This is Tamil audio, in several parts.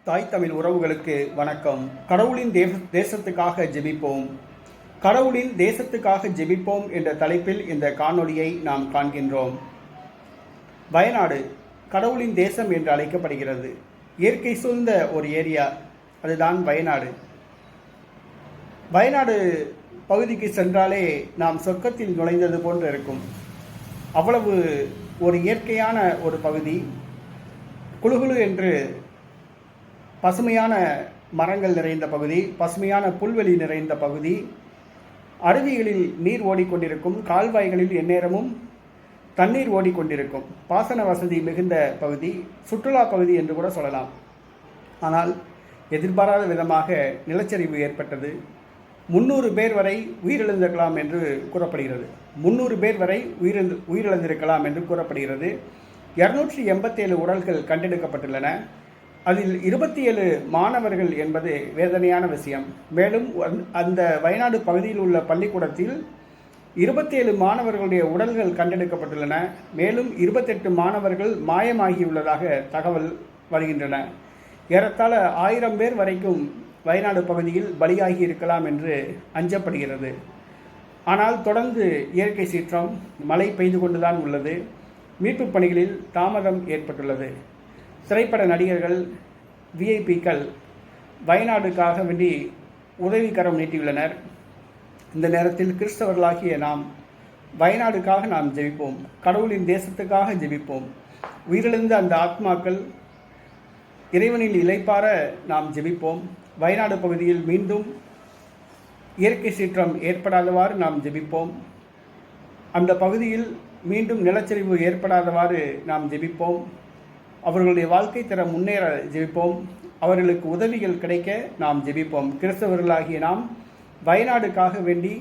தாய் தமிழ் உறவுகளுக்கு வணக்கம். கடவுளின் தேசத்துக்காக ஜெபிப்போம். கடவுளின் தேசத்துக்காக ஜெபிப்போம் என்ற தலைப்பில் இந்த காணொளியை நாம் காண்கின்றோம். வயநாடு கடவுளின் தேசம் என்று அழைக்கப்படுகிறது. இயற்கை சூழ்ந்த ஒரு ஏரியா, அதுதான் வயநாடு. வயநாடு பகுதிக்கு சென்றாலே நாம் சொர்க்கத்தில் நுழைந்தது போன்று இருக்கும். அவ்வளவு ஒரு இயற்கையான ஒரு பகுதி. குளுகுளு என்று பசுமையான மரங்கள் நிறைந்த பகுதி, பசுமையான புல்வெளி நிறைந்த பகுதி, அருவிகளில் நீர் ஓடிக்கொண்டிருக்கும், கால்வாய்களில் எந்நேரமும் தண்ணீர் ஓடிக்கொண்டிருக்கும், பாசன வசதி மிகுந்த பகுதி, சுற்றுலா பகுதி என்று கூட சொல்லலாம். ஆனால் எதிர்பாராத விதமாக நிலச்சரிவு ஏற்பட்டது. 300 பேர் வரை உயிரிழந்திருக்கலாம் என்று கூறப்படுகிறது. 300 பேர் வரை உயிரிழந்திருக்கலாம் என்று கூறப்படுகிறது. 287 உடல்கள் கண்டெடுக்கப்பட்டுள்ளன. அதில் 27 மாணவர்கள் என்பது வேதனையான விஷயம். மேலும் அந்த வயநாடு பகுதியில் உள்ள பள்ளிக்கூடத்தில் 27 மாணவர்களுடைய உடல்கள் கண்டெடுக்கப்பட்டுள்ளன. மேலும் 28 மாணவர்கள் மாயமாகியுள்ளதாக தகவல் வருகின்றன. ஏறத்தாழ 1000 பேர் வரைக்கும் வயநாடு பகுதியில் பலியாகி இருக்கலாம் என்று அஞ்சப்படுகிறது. ஆனால் தொடர்ந்து இயற்கை சீற்றம், மழை பெய்து கொண்டுதான் உள்ளது. மீட்புப் பணிகளில் தாமதம் ஏற்பட்டுள்ளது. திரைப்பட நடிகர்கள், விஐபிக்கள் வயநாடுக்காக வேண்டி உதவிக்கரம் நீட்டியுள்ளனர். இந்த நேரத்தில் கிறிஸ்தவர்களாகிய நாம் வயநாடுக்காக நாம் ஜெபிப்போம். கடவுளின் தேசத்துக்காக ஜெபிப்போம். உயிரிழந்த அந்த ஆத்மாக்கள் இறைவனில் இளைப்பார நாம் ஜெபிப்போம். வயநாடு பகுதியில் மீண்டும் இயற்கை சீற்றம் ஏற்படாதவாறு நாம் ஜெபிப்போம். அந்த பகுதியில் மீண்டும் நிலச்சரிவு ஏற்படாதவாறு நாம் ஜெபிப்போம். அவர்களுடைய வாழ்க்கை தரம் முன்னேற ஜெபிப்போம். அவர்களுக்கு உதவிகள் கிடைக்க நாம் ஜெபிப்போம். கிறிஸ்தவர்களாகிய நாம் வயநாடுக்காக வேண்டி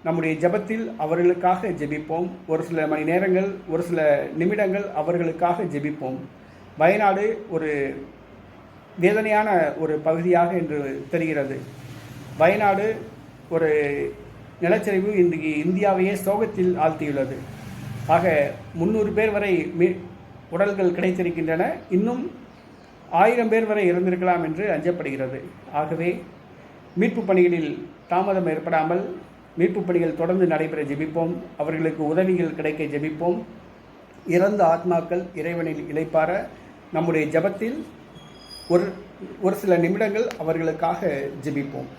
நம்முடைய ஜெபத்தில் அவர்களுக்காக ஜெபிப்போம். ஒரு சில மணி நேரங்கள், ஒரு சில நிமிடங்கள் அவர்களுக்காக ஜெபிப்போம். வயநாடு ஒரு வேதனையான ஒரு பகுதியாக என்று தெரிகிறது. வயநாடு ஒரு நிலச்சரிவு இன்றைக்கு இந்தியாவையே சோகத்தில் ஆழ்த்தியுள்ளது. ஆக 300 பேர் வரை உடல்கள் கிடைத்திருக்கின்றன. இன்னும் 1000 பேர் வரை இறந்திருக்கலாம் என்று அஞ்சப்படுகிறது. ஆகவே மீட்பு பணிகளில் தாமதம் ஏற்படாமல் மீட்பு பணிகள் தொடர்ந்து நடைபெற ஜெபிப்போம். அவர்களுக்கு உதவிகள் கிடைக்க ஜெபிப்போம். இறந்த ஆத்மாக்கள் இறைவனில் இளைப்பார நம்முடைய ஜெபத்தில் ஒரு சில நிமிடங்கள் அவர்களுக்காக ஜெபிப்போம்.